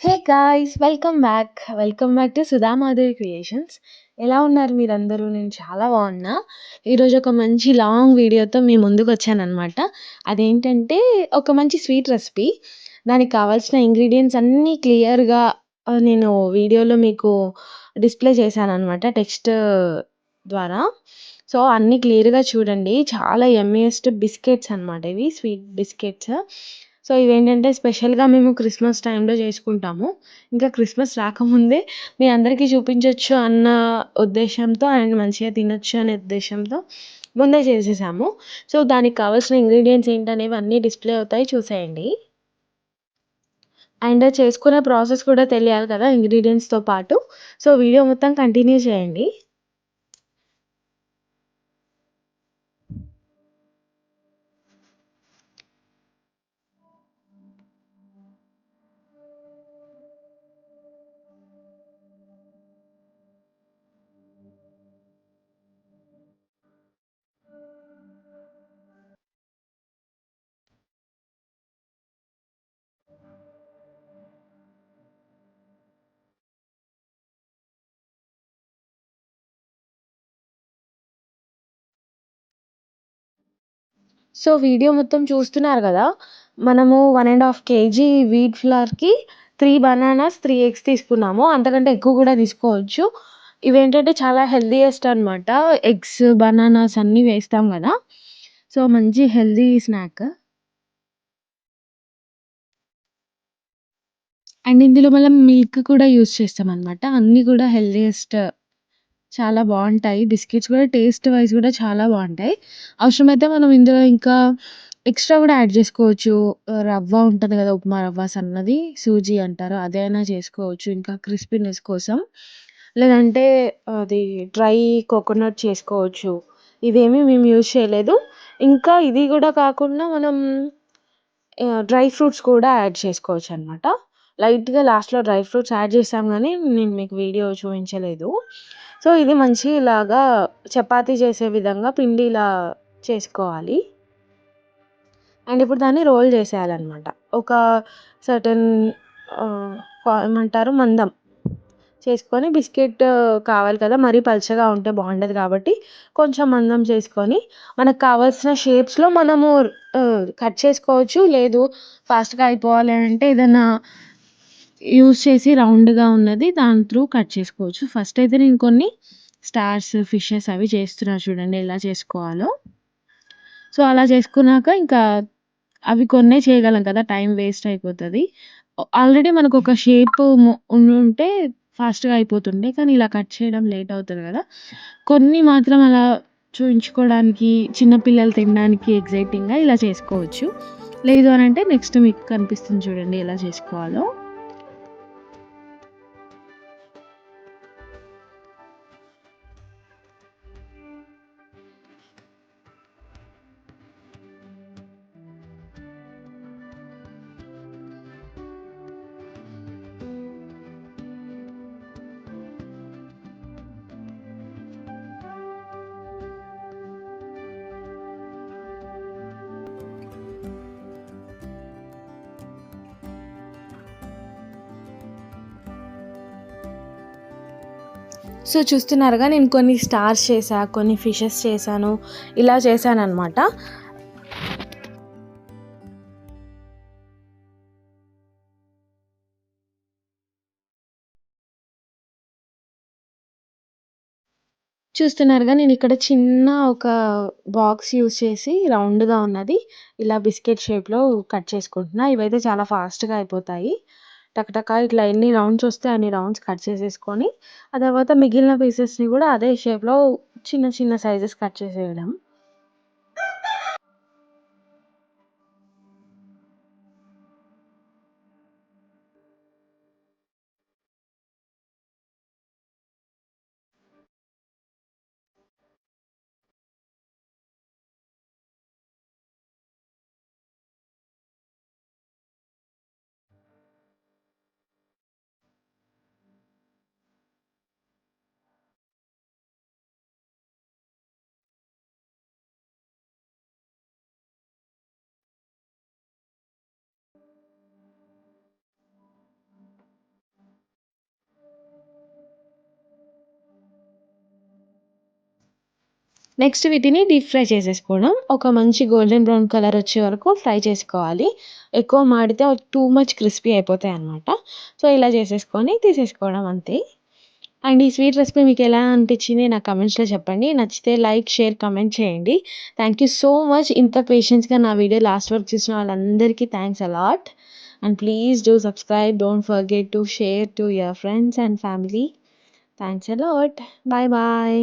Hey guys! Welcome back to Sudha Madhuri creations. ఎలా ఉన్నారు మీరందరూ? నేను చాలా బాగున్నా. ఈరోజు ఒక మంచి లాంగ్ వీడియోతో మీ ముందుకొచ్చాననమాట. అదేంటంటే ఒక మంచి స్వీట్ రెసిపీ. దానికి కావాల్సిన ఇంగ్రీడియెంట్స్ అన్నీ క్లియర్‌గా నేను వీడియోలో మీకు డిస్‌ప్లే చేశాననమాట టెక్స్ట్ ద్వారా. సో, అన్నీ క్లియర్‌గా చూడండి. చాలా యమ్మీయెస్ట్ బిస్కెట్స్ అనమాట ఇవి. Sweet biscuits. సో, ఇవేంటంటే స్పెషల్‌గా మేము క్రిస్మస్ టైమ్‌లో చేసుకుంటాము. ఇంకా క్రిస్మస్ రాకముందే మీ అందరికీ చూపించొచ్చు అన్న ఉద్దేశ్యంతో అండ్ మంచిగా తినొచ్చు అనే ఉద్దేశ్యంతో ముందే చేసేసాము. సో, దానికి కావాల్సిన ఇంగ్రీడియెంట్స్ ఏంటనేవి అన్నీ డిస్‌ప్లే అవుతాయి చూసేయండి. అండ్ చేసుకునే ప్రాసెస్ కూడా తెలియాలి కదా! ఇంగ్రీడియెంట్స్‌తో పాటు. సో, వీడియో మొత్తం కంటిన్యూ చేయండి. సో, వీడియో మొత్తం చూస్తున్నారు గదా! మనము 1 కేజీ వీట్ ఫ్లోర్‌కి 3 బనానాస్, 3 ఎగ్స్ తీసుకున్నాము. అంతకంటే ఎక్కువ గూడా తీసుకోవచ్చు. ఇవేంటంటే చాలా హెల్తీయెస్ట్ అనమాట. ఎగ్స్, బనానాస్ అన్నీ వేస్తాం గదా! సో, మంచి హెల్తీ స్నాక్. అండ్ ఇందులో మనం మిల్క్ కూడా యూజ్ చేస్తామనమాట. అన్నీ కూడా హెల్తీయెస్ట్ చాలా బావుంటాయి. బిస్కిట్స్ కూడా టేస్ట్ వైస్ గూడా చాలా బావుంటాయి. అవసరమైతే మనం ఇందులో ఇంకా ఎక్స్‌ట్రా గూడా యాడ్ జేసుకోవచ్చు. రవ్వ ఉంటది గదా! ఉప్మా రవ్వ సన్నది, సూజీ అంటారు. అదైనా చేసుకోవచ్చు ఇంకా క్రిస్పీనెస్ కోసం. లేదంటే అది డ్రై కోకోనట్ చేసుకోవచ్చు. ఇవేమీ మేము యూజ్ చేయలేదు. ఇంకా ఇది గూడా కాకుండా మనం డ్రై ఫ్రూట్స్ కూడా యాడ్ చేసుకోవచ్చనమాట. లైట్‌గా లాస్ట్‌లో డ్రై ఫ్రూట్స్ యాడ్ చేసాం గానీ, నేను మీకు వీడియో చూయించలేదు. సో, ఇది మంచి ఇలాగా చపాతీ చేసే విధంగా పిండిలా చేసుకోవాలి. అండ్ ఇప్పుడు దాన్ని రోల్ చేసేయాలనమాట. ఒక సర్టెన్ ఆహ్, ఏమంటారు మందం చేసుకొని బిస్కెట్ కావాలి కదా! మరీ పలుచగా ఉంటే బావుండదు కాబట్టి, కొంచెం మందం చేసుకొని, మనకు కావాల్సిన షేప్స్‌లో మనము కట్ చేసుకోవచ్చు. లేదు ఫాస్ట్‌గా అయిపోవాలి అంటే ఏదన్నా యూజ్ చేసి రౌండ్‌గా ఉన్నది దాని త్రూ కట్ చేసుకోవచ్చు. ఫస్ట్ అయితే నేను కొన్ని స్టార్స్, ఫిషెస్ అవి చేస్తున్నా చూడండి ఎలా చేసుకోవాలో. సో, అలా చేసుకున్నాక ఇంకా అవి కొన్నే చేయగలం కదా! టైం వేస్ట్ అయిపోతది. ఆల్రెడీ మనకొక షేపు ఉండుంటే ఫాస్ట్‌గా అయిపోతుండే. కానీ ఇలా కట్ చేయడం లేట్ అవుతది గదా! కొన్ని మాత్రం అలా చూయించుకోవడానికి, చిన్న పిల్లలు తినడానికి ఎక్సైటింగ్‌గా ఇలా చేసుకోవచ్చు. లేదు అనంటే నెక్స్ట్ మీకు కనిపిస్తుంది చూడండి ఎలా చేసుకోవాలో. సో, చూస్తున్నారుగా నేను కొన్ని స్టార్స్ చేశా, కొన్ని ఫిషెస్ చేశాను. ఇలా చేశాననమాట. చూస్తున్నారుగా నేనిక్కడ చిన్న ఒక బాక్స్ యూజ్ చేసి రౌండ్‌గా ఉన్నది ఇలా బిస్కెట్ షేప్‌లో కట్ చేసుకుంటున్నా. ఇవైతే చాలా ఫాస్ట్‌గా అయిపోతాయి. టక ఇట్లా ఎన్ని రౌండ్స్ వస్తే అన్ని రౌండ్స్ కట్ చేసేసుకొని, ఆ తర్వాత మిగిలిన పీసెస్‌ని గూడా అదే షేప్‌లో చిన్న చిన్న సైజెస్ కట్ చేసేయడం. నెక్స్ట్ వీటిని డీప్ ఫ్రై చేసేసుకోవడం. ఒక మంచి గోల్డెన్ బ్రౌన్ కలర్ వచ్చే వరకు ఫ్రై చేసుకోవాలి. ఎక్కువ మాడితే టూ మచ్ క్రిస్పీ అయిపోతాయన్నమాట. సో, ఇలా చేసేసుకొని తీసేసుకోవడం అంతే. అండ్ ఈ స్వీట్ రెసిపీ మీకెలా అనిపించింది నాకు కమెంట్స్‌లో చెప్పండి. నచ్చితే లైక్, షేర్, కామెంట్ చేయండి. Thank you so much. ఇంత పేషెన్స్‌గా నా వీడియో లాస్ట్ వరకు చూసిన వాళ్ళందరికీ thanks a lot. And please do subscribe. Don't forget to share to your friends and family. Thanks a lot. Bye bye.